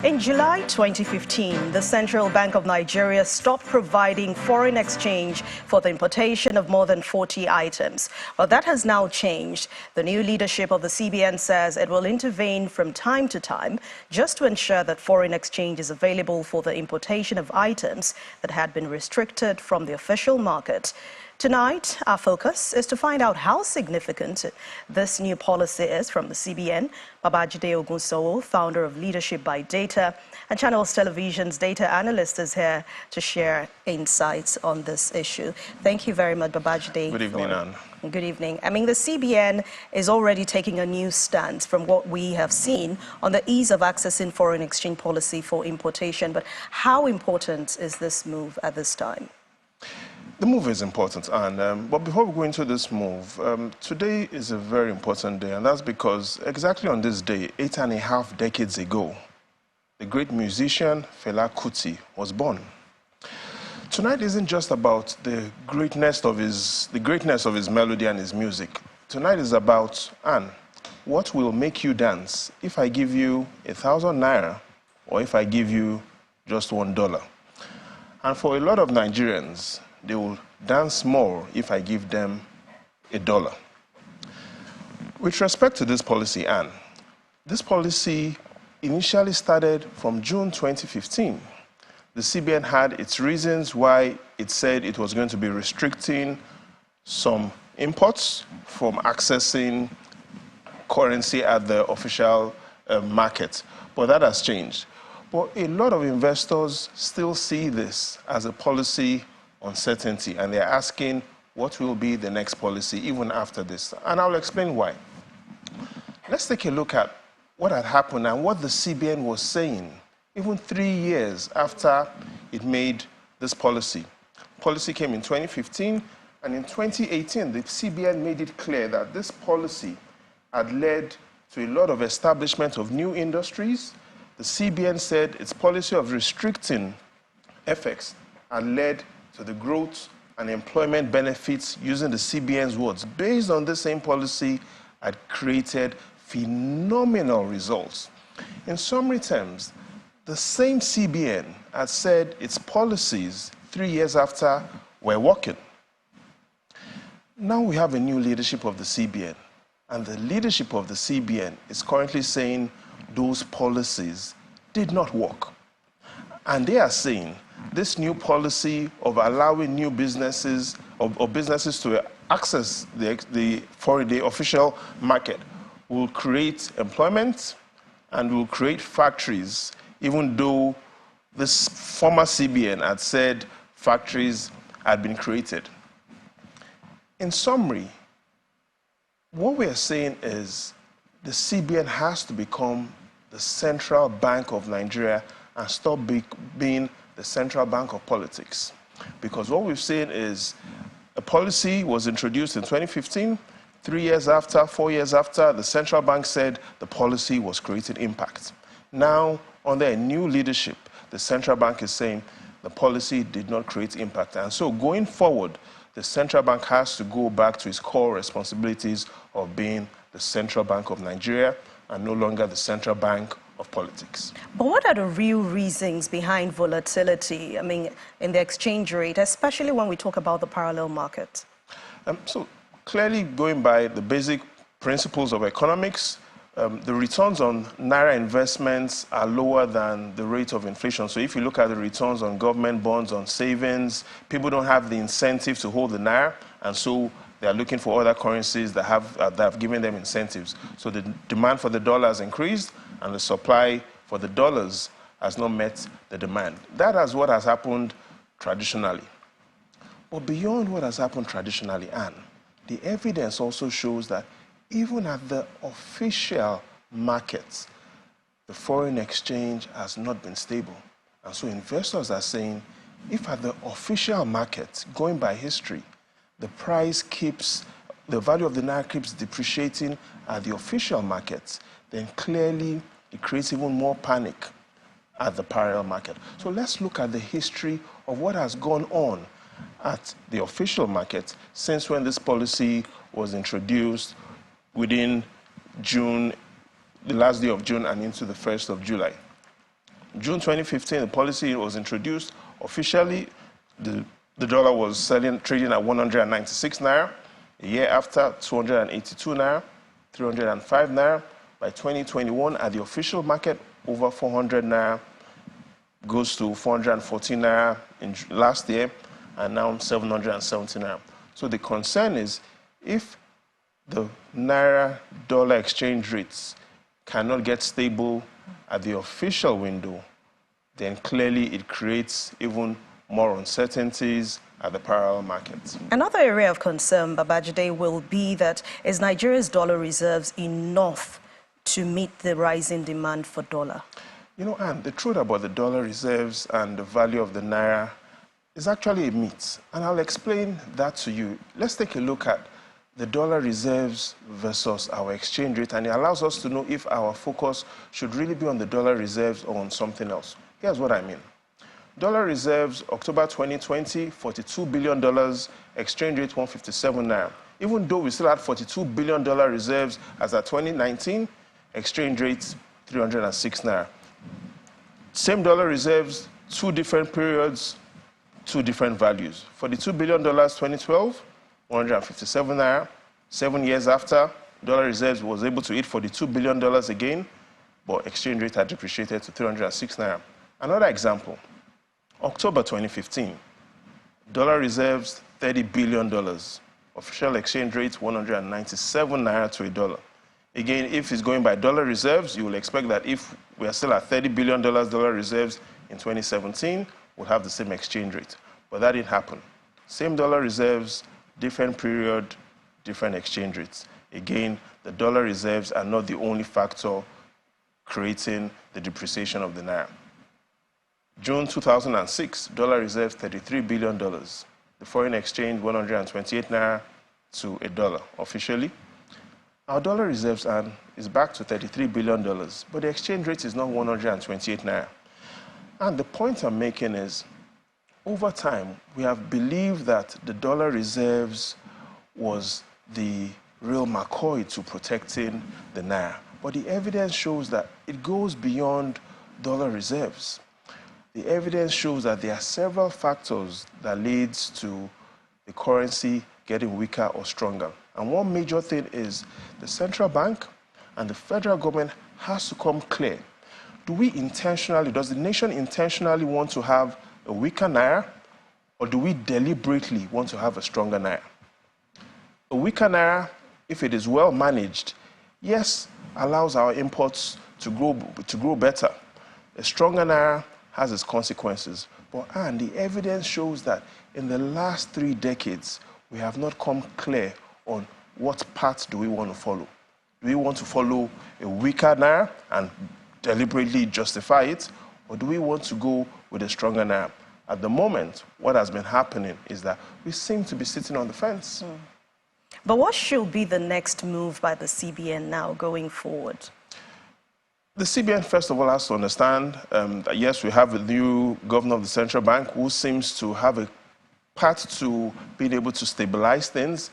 In July 2015, the Central Bank of Nigeria stopped providing foreign exchange for the importation of more than 40 items. Well, that has now changed. The new leadership of the CBN says it will intervene from time to time just to ensure that foreign exchange is available for the importation of items that had been restricted from the official market. Tonight, our focus is to find out how significant this new policy is from the CBN. Babajide Ogunsowo, founder of Leadership by Data, and Channels Television's data analyst, is here to share insights on this issue. Thank you very much, Babajide. Good evening, Anne. Good evening. I mean, the CBN is already taking a new stance from what we have seen on the ease of accessing foreign exchange policy for importation. But how important is this move at this time? The move is important, and but before we go into this move, today is a very important day, and that's because exactly on this day, 8.5 decades ago, the great musician Fela Kuti was born. Tonight isn't just about the greatness of his melody and his music. Tonight is about, Anne, what will make you dance if I give you 1,000 naira or if I give you just $1? And for a lot of Nigerians, they will dance more if I give them $1. With respect to this policy, Anne, this policy initially started from June 2015. The CBN had its reasons why it said it was going to be restricting some imports from accessing currency at the official market. But that has changed. But a lot of investors still see this as a policy uncertainty, and they're asking what will be the next policy even after this. And I'll explain why. Let's take a look at what had happened and what the CBN was saying even 3 years after it made this policy. Policy came in 2015, and in 2018, the CBN made it clear that this policy had led to a lot of establishment of new industries. The CBN said its policy of restricting FX had led to the growth and employment benefits, using the CBN's words. Based on the same policy, had created phenomenal results. In summary terms, the same CBN had said its policies 3 years after were working. Now we have a new leadership of the CBN, and the leadership of the CBN is currently saying those policies did not work. And they are saying this new policy of allowing new businesses or businesses to access the official market will create employment and will create factories, even though this former CBN had said factories had been created. In summary, what we are saying is the CBN has to become the central bank of Nigeria and stop being the central bank of politics. Because what we've seen is a policy was introduced in 2015, 3 years after, 4 years after, the central bank said the policy was creating impact. Now, under a new leadership, the central bank is saying the policy did not create impact. And so going forward, the central bank has to go back to its core responsibilities of being the central bank of Nigeria and no longer the central bank of politics. But what are the real reasons behind volatility, I mean, in the exchange rate, especially when we talk about the parallel market? So clearly, going by the basic principles of economics, the returns on Naira investments are lower than the rate of inflation. So if you look at the returns on government bonds, on savings, people don't have the incentive to hold the Naira, and so they are looking for other currencies that have given them incentives. So the demand for the dollar has increased, and the supply for the dollars has not met the demand. That is what has happened traditionally. But beyond what has happened traditionally, Anne, the evidence also shows that even at the official markets, the foreign exchange has not been stable. And so investors are saying, if at the official market, going by history, the value of the Naira keeps depreciating at the official markets, then clearly it creates even more panic at the parallel market. So let's look at the history of what has gone on at the official market since when this policy was introduced within June, the last day of June and into the 1st of July. June 2015, the policy was introduced. Officially, the dollar was trading at 196 naira. A year after, 282 naira, 305 naira. By 2021, at the official market, over 400 naira, goes to 414 naira in last year, and now 770 naira. So the concern is, if the naira-dollar exchange rates cannot get stable at the official window, then clearly it creates even more uncertainties at the parallel markets. Another area of concern, Babajide, will be that is Nigeria's dollar reserves enough to meet the rising demand for dollar? You know, Anne, the truth about the dollar reserves and the value of the naira is actually a myth, and I'll explain that to you. Let's take a look at the dollar reserves versus our exchange rate, and it allows us to know if our focus should really be on the dollar reserves or on something else. Here's what I mean. Dollar reserves, October 2020, $42 billion, exchange rate 157 naira. Even though we still had $42 billion reserves as at 2019, exchange rate 306 naira. Same dollar reserves, 2 different periods, 2 different values. $42 billion 2012, 157 naira. 7 years after, dollar reserves was able to hit $42 billion again, but exchange rate had depreciated to 306 naira. Another example, October 2015, dollar reserves $30 billion. Official exchange rate 197 naira to a dollar. Again, if it's going by dollar reserves, you will expect that if we are still at $30 billion dollar reserves in 2017, we'll have the same exchange rate. But that didn't happen. Same dollar reserves, different period, different exchange rates. Again, the dollar reserves are not the only factor creating the depreciation of the naira. June 2006, dollar reserves $33 billion. The foreign exchange 128 naira to a dollar officially. Our dollar reserves is back to $33 billion, but the exchange rate is now 128 naira. And the point I'm making is, over time, we have believed that the dollar reserves was the real McCoy to protecting the naira. But the evidence shows that it goes beyond dollar reserves. The evidence shows that there are several factors that leads to the currency getting weaker or stronger. And one major thing is the central bank and the federal government has to come clear. Does the nation intentionally want to have a weaker naira, or do we deliberately want to have a stronger naira? A weaker naira, if it is well managed, yes, allows our imports to grow better. A stronger naira has its consequences. And the evidence shows that in the last 3 decades, we have not come clear on what path do we want to follow. Do we want to follow a weaker naira and deliberately justify it, or do we want to go with a stronger naira? At the moment, what has been happening is that we seem to be sitting on the fence. But what should be the next move by the CBN now going forward? The CBN, first of all, has to understand that, yes, we have a new governor of the central bank who seems to have a path to being able to stabilize things,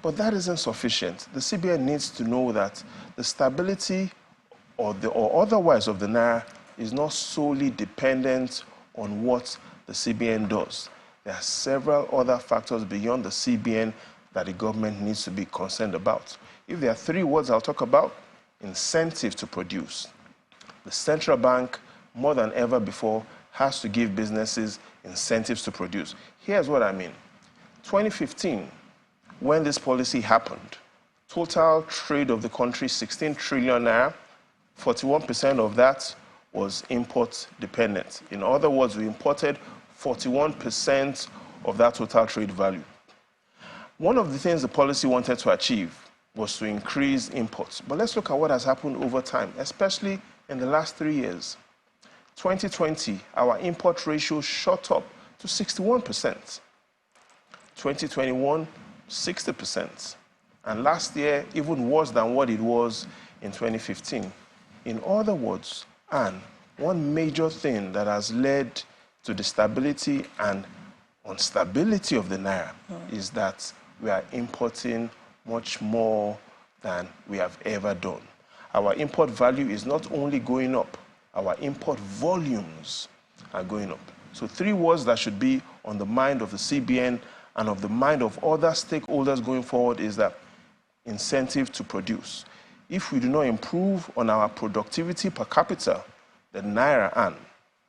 but that isn't sufficient. The CBN needs to know that the stability or otherwise of the naira is not solely dependent on what the CBN does. There are several other factors beyond the CBN that the government needs to be concerned about. If there are 3 words I'll talk about, incentive to produce. The central bank, more than ever before, has to give businesses incentives to produce. Here's what I mean. 2015, when this policy happened, total trade of the country, 16 trillion naira, 41% of that was import dependent. In other words, we imported 41% of that total trade value. One of the things the policy wanted to achieve was to increase imports. But let's look at what has happened over time, especially in the last 3 years. 2020, our import ratio shot up to 61%. 2021, 60%. And last year, even worse than what it was in 2015. In other words, and one major thing that has led to the stability and instability of the naira is that we are importing much more than we have ever done. Our import value is not only going up, our import volumes are going up. So 3 words that should be on the mind of the CBN and of the mind of other stakeholders going forward is that incentive to produce. If we do not improve on our productivity per capita, the Naira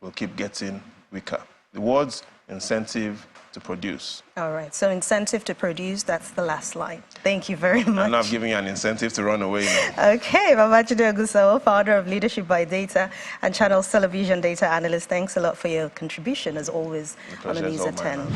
will keep getting weaker. The words incentive to produce. All right, so incentive to produce, that's the last line. Thank you very much. I'm not giving you an incentive to run away now. Okay, Babajide Ogunsawo, founder of Leadership by Data and Channel's television data analyst. Thanks a lot for your contribution, as always, on the News at 10.